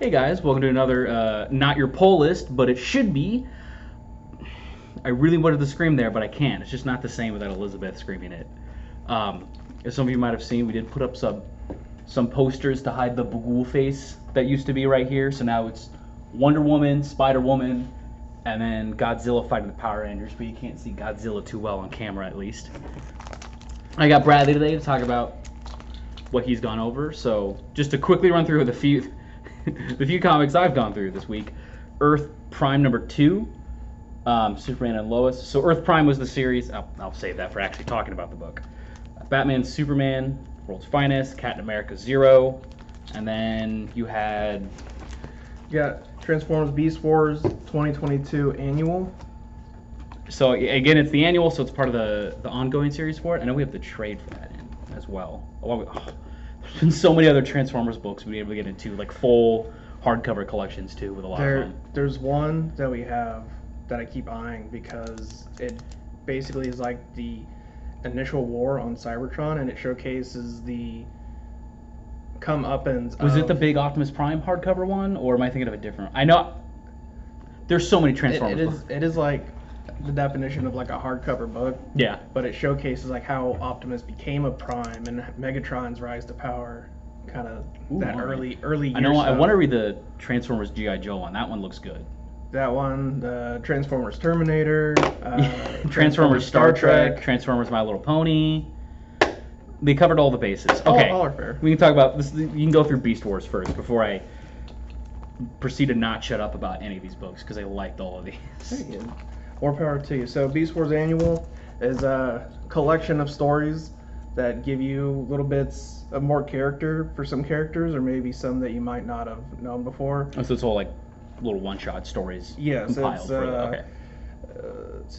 Hey guys, welcome to another not your poll list, but it should be. I really wanted to scream there, but I can't. It's just not the same without Elizabeth screaming it. As some of you might have seen, we did put up some posters to hide the Bagul face that used to be right here. So now it's Wonder Woman, Spider Woman, and then Godzilla fighting the Power Rangers. But you can't see Godzilla too well on camera, at least. I got Bradley today to talk about what he's gone over. So just to quickly run through the few comics I've gone through this week. Earth Prime number 2, Superman and Lois. So Earth Prime was the series. I'll save that for actually talking about the book. Batman, Superman, World's Finest, Captain America 0, and then you got Transformers Beast Wars 2022 annual. So again, it's the annual, so it's part of the ongoing series for it. I know we have the trade for that in as well. There's been so many other Transformers books we've been able to get into, like full hardcover collections too, with a lot of them. There's one that we have that I keep eyeing because it basically is like the initial war on Cybertron, and it showcases the comeuppance. Was it the big Optimus Prime hardcover one, or am I thinking of a different? I know there's so many Transformers books. It is like the definition of like a hardcover book. Yeah. But it showcases like how Optimus became a Prime and Megatron's rise to power, kind of that early year I know. stuff. I want to read the Transformers G.I. Joe one. That one looks good. That one, the Transformers Terminator, Transformers Star Trek, Transformers My Little Pony. They covered all the bases. Okay, all are fair. We can talk about this. You can go through Beast Wars first before I proceed to not shut up about any of these books because I liked all of these. Very good. More power to you. So Beast Wars Annual is a collection of stories that give you little bits of more character for some characters, or maybe some that you might not have known before. Oh, so it's all like little one-shot stories. Yes, compiled it's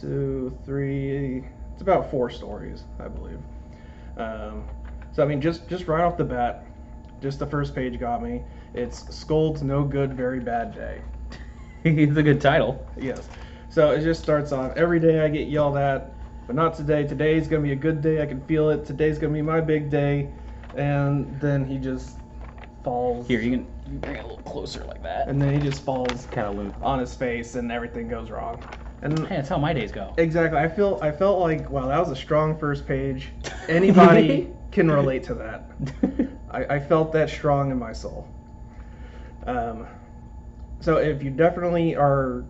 for 2, 3. It's about 4 stories, I believe. So I mean, just right off the bat, just the first page got me. It's Scold's No Good, Very Bad Day. It's a good title. Yes. So it just starts off, every day I get yelled at, but not today. Today's going to be a good day. I can feel it. Today's going to be my big day. And then he just falls. Here, you can bring it a little closer like that. And then he just falls kind of loose on his face and everything goes wrong. And hey, that's how my days go. Exactly. I felt like, wow, that was a strong first page. Anybody can relate to that. I felt that strong in my soul. So if you definitely are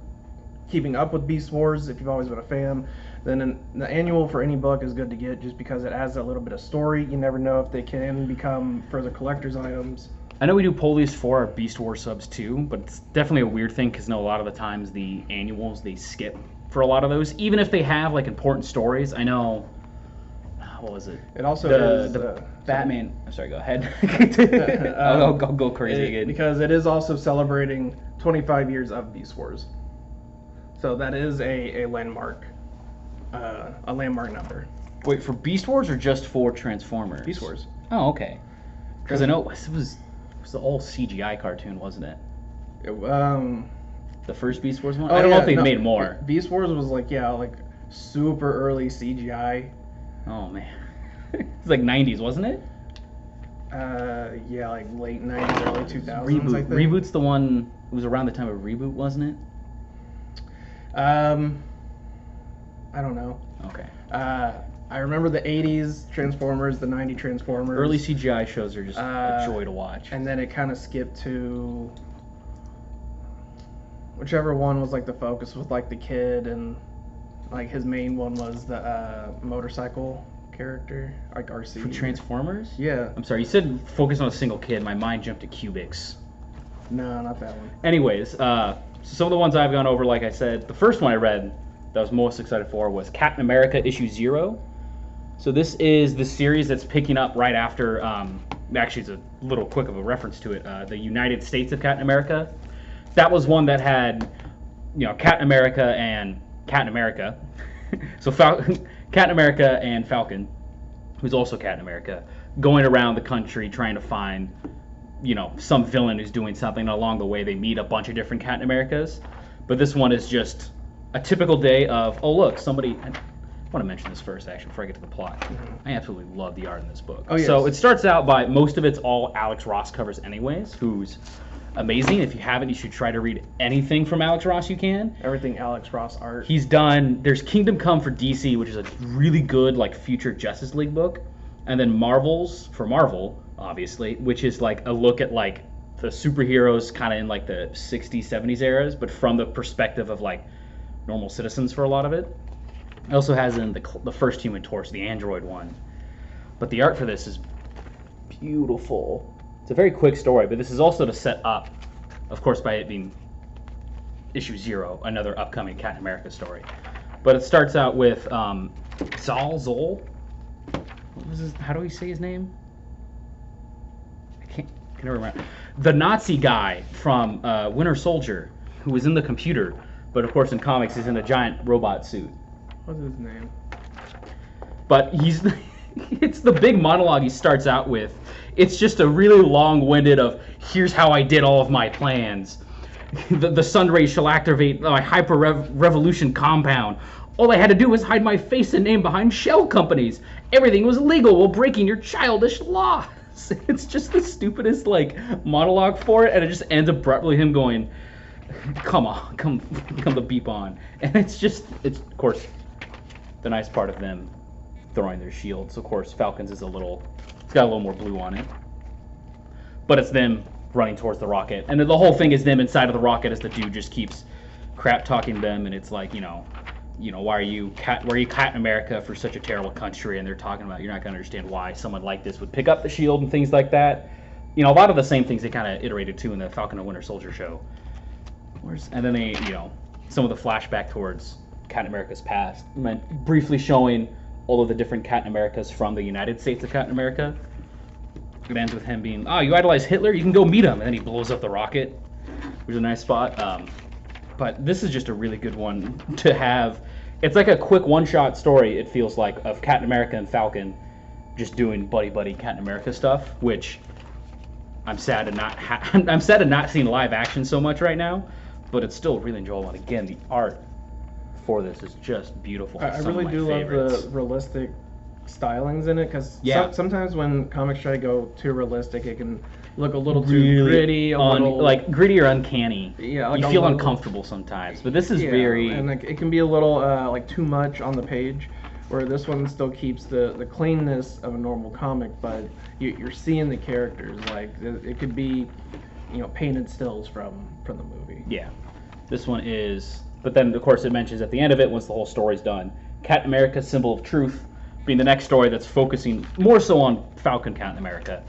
keeping up with Beast Wars, if you've always been a fan, then the annual for any book is good to get just because it adds a little bit of story. You never know if they can become further collector's items. I know we do Polies for our Beast Wars subs too, but it's definitely a weird thing because a lot of the times the annuals, they skip for a lot of those, even if they have like important stories. I know, what was it? It also is the Batman. I'm sorry, go ahead. I'll go crazy again. Because it is also celebrating 25 years of Beast Wars. So that is a landmark number. Wait, for Beast Wars or just for Transformers? Beast Wars. Oh, okay. Because I know it was the all CGI cartoon, wasn't it? The first Beast Wars one? I don't know if they made more. Beast Wars was like super early CGI. Oh man. It's like 90s, wasn't it? Yeah, like late 90s, early 2000s. I think. Reboot's the one. It was around the time of Reboot, wasn't it? I don't know. Okay. I remember the 80s Transformers, the 90 Transformers. Early CGI shows are just a joy to watch. And then it kind of skipped to whichever one was like the focus with like the kid, and like his main one was the motorcycle character, like RC. For Transformers? Yeah. I'm sorry, you said focus on a single kid. My mind jumped to Cubics. No, not that one. Anyways, so some of the ones I've gone over, like I said, the first one I read that I was most excited for was Captain America issue 0. So this is the series that's picking up right after, actually it's a little quick of a reference to it, the United States of Captain America. That was one that had, Captain America and Captain America. So Captain America and Falcon, who's also Captain America, going around the country trying to find, some villain who's doing something. And along the way, they meet a bunch of different Captain Americas. But this one is just a typical day of, oh, look, somebody... I want to mention this first, actually, before I get to the plot. Mm-hmm. I absolutely love the art in this book. Oh, yes. So it starts out by, most of it's all Alex Ross covers anyways, who's amazing. If you haven't, you should try to read anything from Alex Ross you can. Everything Alex Ross art. He's done, there's Kingdom Come for DC, which is a really good like future Justice League book. And then Marvels for Marvel, obviously, which is like a look at like the superheroes kind of in like the 60s, 70s eras, but from the perspective of like normal citizens for a lot of it. It also has in the first Human Torch, the Android one. But the art for this is beautiful. It's a very quick story, but this is also to set up, of course, by it being issue 0, another upcoming Captain America story. But it starts out with Zol. What was his, how do we say his name? I can never remember. The Nazi guy from Winter Soldier, who was in the computer, but of course in comics he's in a giant robot suit. What's his name? But he's it's the big monologue he starts out with. It's just a really long-winded of, here's how I did all of my plans. The sun rays shall activate my hyper-revolution compound. All I had to do was hide my face and name behind shell companies. Everything was legal while breaking your childish laws. It's just the stupidest like monologue for it, and it just ends abruptly him going, come on, come the beep on. And it's of course the nice part of them throwing their shields. Of course, Falcon's is it's got a little more blue on it. But it's them running towards the rocket. And the whole thing is them inside of the rocket as the dude just keeps crap talking them, and it's like, why are you Captain America for such a terrible country? And they're talking about, you're not going to understand why someone like this would pick up the shield and things like that. A lot of the same things they kind of iterated too in the Falcon and Winter Soldier show. And then they, some of the flashback towards Captain America's past, briefly showing all of the different Captain Americas from the United States of Captain America. It ends with him being, you idolize Hitler? You can go meet him. And then he blows up the rocket, which is a nice spot. But this is just a really good one to have. It's like a quick one-shot story, it feels like, of Captain America and Falcon just doing buddy-buddy Captain America stuff, which I'm sad to not seeing live action so much right now, but it's still really enjoyable. And again, the art for this is just beautiful. I really do love the realistic stylings in it, because sometimes when comics try to go too realistic, it can look a little too gritty, like gritty or uncanny. Yeah, like you feel uncomfortable sometimes, but this is very, and like it can be a little like too much on the page, where this one still keeps the cleanness of a normal comic, but you're seeing the characters. Like it could be, painted stills from the movie. Yeah, this one is. But then, of course, it mentions at the end of it, once the whole story's done, Captain America, Symbol of Truth, being the next story that's focusing more so on Falcon Captain America.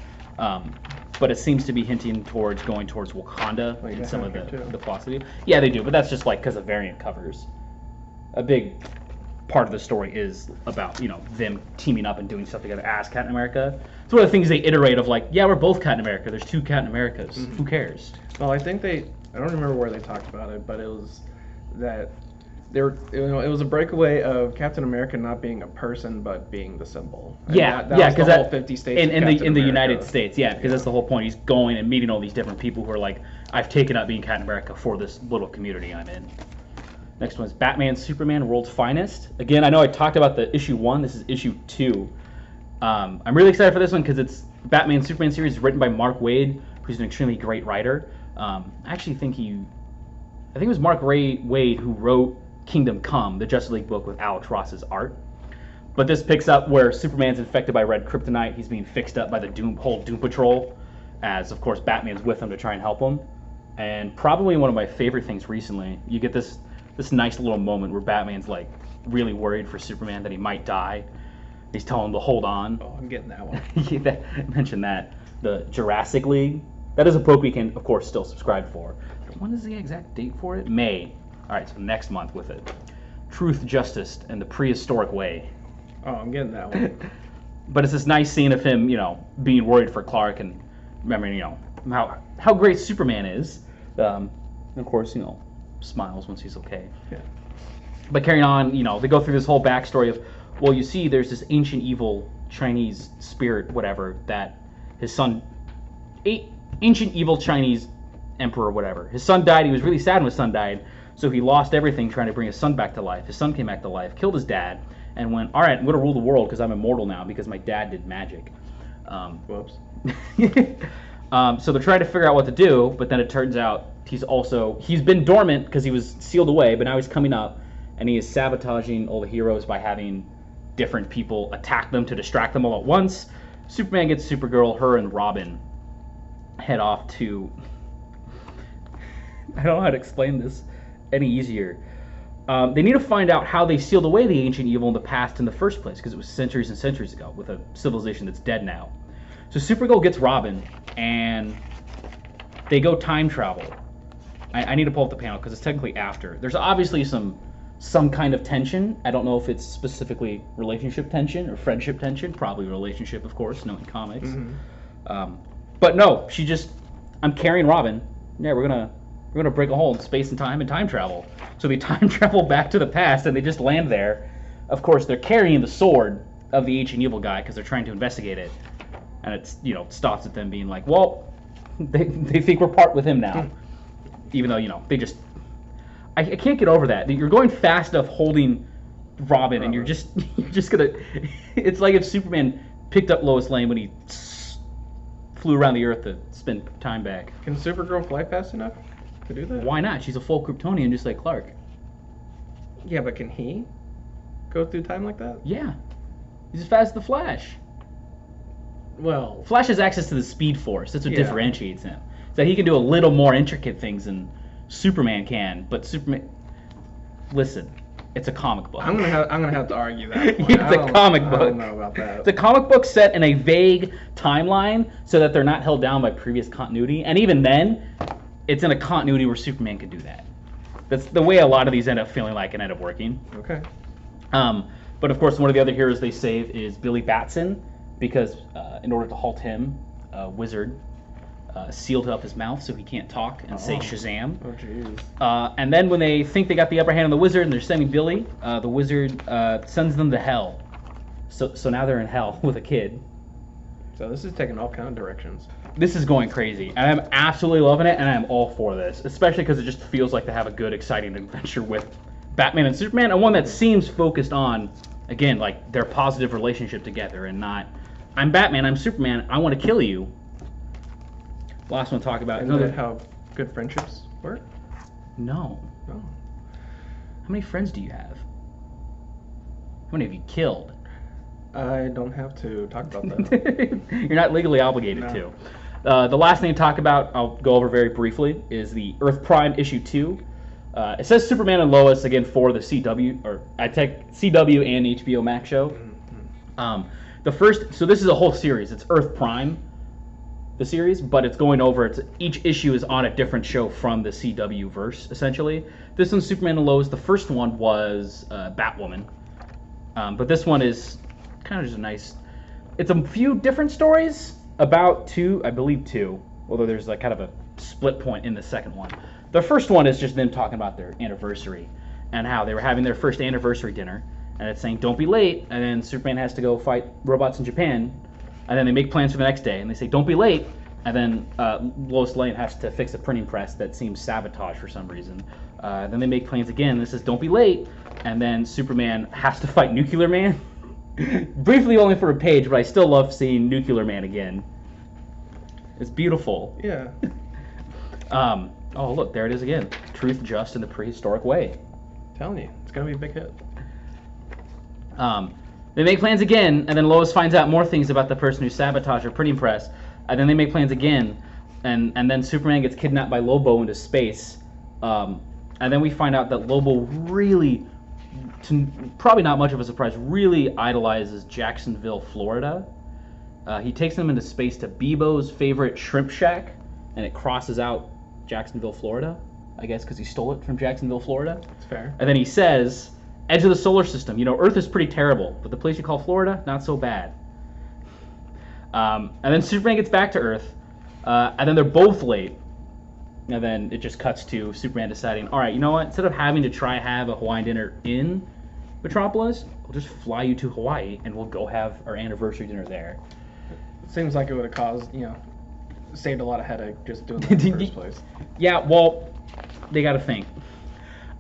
But it seems to be hinting towards going towards Wakanda in some of the philosophy. Yeah, they do, but that's just like because of variant covers. A big part of the story is about, them teaming up and doing stuff together as Captain America. It's one of the things they iterate of like, yeah, we're both Captain America. There's two Captain Americas. Mm-hmm. Who cares? Well, I think I don't remember where they talked about it, but it was that it was a breakaway of Captain America not being a person but being the symbol. And that was the whole 50 states in the United States, because that's the whole point. He's going and meeting all these different people who are like, I've taken up being Captain America for this little community I'm in. Next one is Batman, Superman, World's Finest. Again, I know I talked about the issue 1. This is issue 2. I'm really excited for this one because it's Batman, Superman series written by Mark Waid, who's an extremely great writer. I actually think it was Mark Waid who wrote Kingdom Come, the Justice League book with Alex Ross's art. But this picks up where Superman's infected by red kryptonite. He's being fixed up by the whole Doom Patrol, as of course Batman's with him to try and help him. And probably one of my favorite things recently, you get this nice little moment where Batman's like really worried for Superman that he might die. He's telling him to hold on. Oh, I'm getting that one. Mention that. The Jurassic League. That is a book we can, of course, still subscribe for. When is the exact date for it? May. All right, so next month with it. Truth, Justice, and the Prehistoric Way. Oh, I'm getting that one. But it's this nice scene of him, being worried for Clark and remembering, how great Superman is. And of course, smiles once he's okay. Yeah. But carrying on, they go through this whole backstory of, well, you see, there's this ancient evil Chinese spirit, whatever, that his son, ancient evil Chinese emperor, whatever. His son died. He was really sad when his son died, so he lost everything trying to bring his son back to life. His son came back to life, killed his dad, and went, all right, I'm going to rule the world because I'm immortal now because my dad did magic. Whoops. So they're trying to figure out what to do, but then it turns out he's been dormant because he was sealed away, but now he's coming up, and he is sabotaging all the heroes by having different people attack them to distract them all at once. Superman gets Supergirl, her and Robin head off to... I don't know how to explain this any easier. They need to find out how they sealed away the ancient evil in the past in the first place, because it was centuries and centuries ago with a civilization that's dead now. So Supergirl gets Robin, and they go time travel. I need to pull up the panel because it's technically after. There's obviously some kind of tension. I don't know if it's specifically relationship tension or friendship tension. Probably relationship, of course, knowing comics. Mm-hmm. But no, I'm carrying Robin. Yeah, we're gonna break a hole in space and time travel. So they time travel back to the past, and they just land there. Of course, they're carrying the sword of the ancient evil guy because they're trying to investigate it. And it's, stops at them being like, well, they think we're part with him now. Even though, they just... I can't get over that. You're going fast enough holding Robin, and you're just gonna... It's like if Superman picked up Lois Lane when he flew around the Earth to spend time back. Can Supergirl fly fast enough to do that? Why not? She's a full Kryptonian just like Clark. Yeah, but can he go through time like that? Yeah. He's as fast as the Flash. Well, Flash has access to the Speed Force. That's what differentiates him. Is that he can do a little more intricate things than Superman can. But Superman, listen, it's a comic book. I'm gonna have to argue that. It's a comic book. I don't know about that. It's a comic book set in a vague timeline, so that they're not held down by previous continuity. And even then, it's in a continuity where Superman could do that. That's the way a lot of these end up feeling like and end up working. Okay. But of course, one of the other heroes they save is Billy Batson, because in order to halt him, a wizard sealed up his mouth so he can't talk and say Shazam. Oh, jeez. And then when they think they got the upper hand on the wizard and they're sending Billy, the wizard sends them to hell. So now they're in hell with a kid. So this is taking all kind of directions. This is going crazy, and I'm absolutely loving it, and I'm all for this, especially because it just feels like they have a good, exciting adventure with Batman and Superman, and one that seems focused on, again, like their positive relationship together, and not, I'm Batman, I'm Superman, I want to kill you. Last one to talk about. Isn't that how good friendships work? No. No. How many friends do you have? How many have you killed? I don't have to talk about that. You're not legally obligated to. The last thing to talk about, I'll go over very briefly, is the Earth Prime issue 2. It says Superman and Lois again for the CW and HBO Max show. Mm-hmm. So this is a whole series. It's Earth Prime, the series, but it's going over. Each issue is on a different show from the CW verse, essentially. This one's Superman and Lois. The first one was Batwoman, but this one is kind of just a nice. It's a few different stories about two, although there's like kind of a split point in the second one. The first one is just them talking about their anniversary and how they were having their first anniversary dinner, and it's saying don't be late, and then Superman has to go fight robots in Japan, and then they make plans for the next day, and they say don't be late, and then Lois Lane has to fix a printing press that seems sabotaged for some reason. Then they make plans again, and this says don't be late, and then Superman has to fight Nuclear Man. Briefly only for a page, but I still love seeing Nuclear Man again. It's beautiful. Yeah. Oh, look, there it is again. Truth, just, in the prehistoric way. I'm telling you, it's going to be a big hit. They make plans again, and then Lois finds out more things about the person who sabotaged her printing press. And then they make plans again, and then Superman gets kidnapped by Lobo into space. And then we find out that Lobo really, probably not much of a surprise, really idolizes Jacksonville, Florida. He takes them into space to Bebo's favorite shrimp shack, and it crosses out Jacksonville, Florida, I guess because he stole it from Jacksonville, Florida. That's fair. And then he says, edge of the solar system, Earth is pretty terrible, but the place you call Florida, not so bad. And then Superman gets back to Earth, and then they're both late. And then it just cuts to Superman deciding, all right, you know what? Instead of having to have a Hawaiian dinner in Metropolis, we'll just fly you to Hawaii, and we'll go have our anniversary dinner there. It seems like it would have caused, saved a lot of headache just doing that in the first place. Yeah, well, they got to think.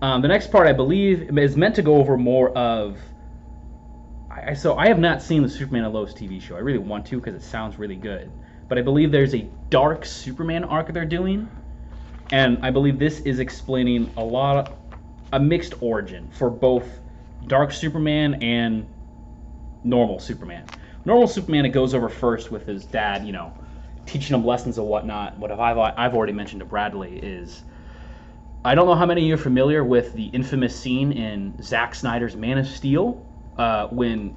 The next part, I believe, is meant to go over more of... So I have not seen the Superman and Lois TV show. I really want to because it sounds really good. but I believe there's a Dark Superman arc they're doing, and I believe this is explaining a mixed origin for both Dark Superman and normal Superman. Normal Superman, it goes over first with his dad, teaching him lessons and whatnot. What I've already mentioned to Bradley is, I don't know how many of you are familiar with the infamous scene in Zack Snyder's Man of Steel, when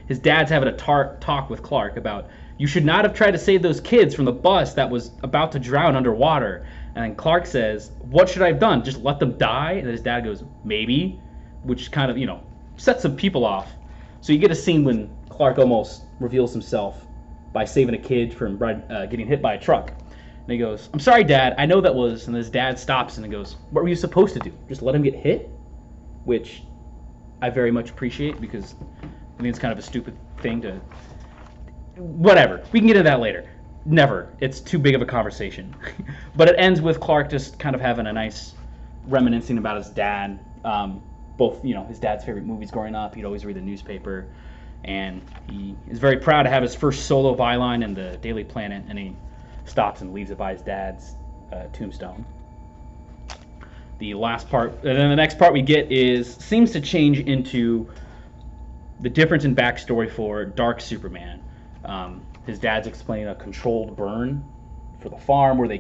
his dad's having a talk with Clark about, you should not have tried to save those kids from the bus that was about to drown underwater. And then Clark says, what should I have done? Just let them die? And then his dad goes, maybe, which kind of, sets some people off. So you get a scene when Clark almost reveals himself by saving a kid from getting hit by a truck. And he goes, I'm sorry, Dad, I know that was... And his dad stops and he goes, what were you supposed to do? Just let him get hit? Which I very much appreciate, because I think it's kind of a stupid thing to... Whatever. We can get into that later. Never. It's too big of a conversation. But it ends with Clark just kind of having a nice reminiscing about his dad. Both, his dad's favorite movies growing up. He'd always read the newspaper. And he is very proud to have his first solo byline in the Daily Planet. And he stops and leaves it by his dad's tombstone. The last part, and then the next part we get seems to change into the difference in backstory for Dark Superman. His dad's explaining a controlled burn for the farm where they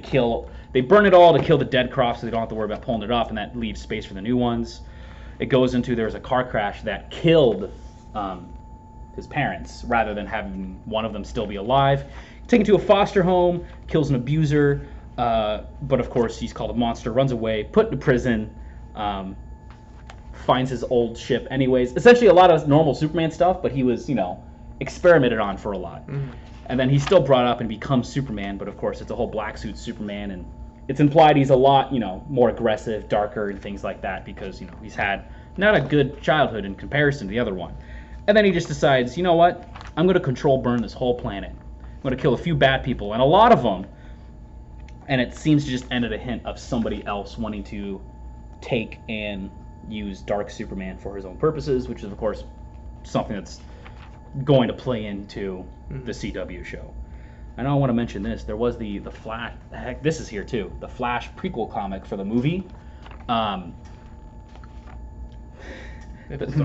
burn it all to kill the dead crops so they don't have to worry about pulling it up, and that leaves space for the new ones. It goes into there was a car crash that killed his parents rather than having one of them still be alive. Taken to a foster home, kills an abuser, but of course he's called a monster, runs away, put into prison, finds his old ship anyways. Essentially a lot of normal Superman stuff, but he was, experimented on for a lot. Mm-hmm. And then he's still brought up and becomes Superman, but of course it's a whole black suit Superman, and it's implied he's a lot, more aggressive, darker, and things like that because, he's had not a good childhood in comparison to the other one. And then he just decides, you know what? I'm going to control burn this whole planet. I'm going to kill a few bad people, and a lot of them. And it seems to just end at a hint of somebody else wanting to take and use Dark Superman for his own purposes, which is, of course, something that's going to play into the CW show. I know I want to mention this. There was the Flash. Heck, this is here too. The Flash prequel comic for the movie. The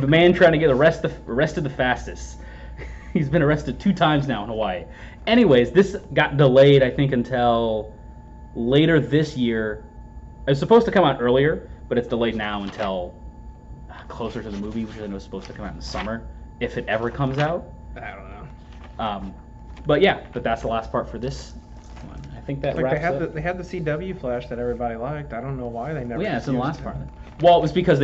man trying to get arrested the fastest. He's been arrested 2 times now in Hawaii. Anyways, this got delayed, I think, until later this year. It was supposed to come out earlier, but it's delayed now until closer to the movie, which I know is supposed to come out in the summer, if it ever comes out. I don't know. But that's the last part for this one. I think that wraps up. They had the CW Flash that everybody liked. I don't know why they never. Well, yeah, it's in the last part of it. Well, it was because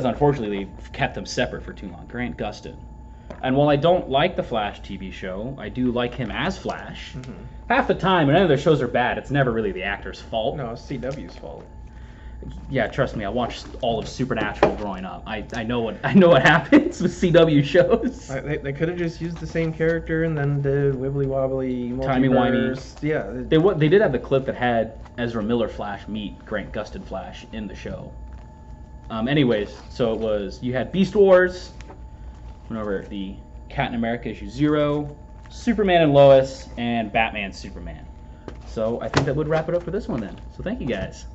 unfortunately they kept them separate for too long. Grant Gustin. And while I don't like the Flash TV show, I do like him as Flash. Mm-hmm. Half the time, whenever their shows are bad, it's never really the actor's fault. No, it's CW's fault. Yeah, trust me, I watched all of Supernatural growing up. I know what happens with CW shows. They could have just used the same character and then did wibbly wobbly, timey-wimey. Yeah, they did have the clip that had Ezra Miller Flash meet Grant Gustin Flash in the show. Anyways, so you had Beast Wars, went over the Captain America issue 0, Superman and Lois, and Batman Superman. So I think that would wrap it up for this one then. So thank you guys.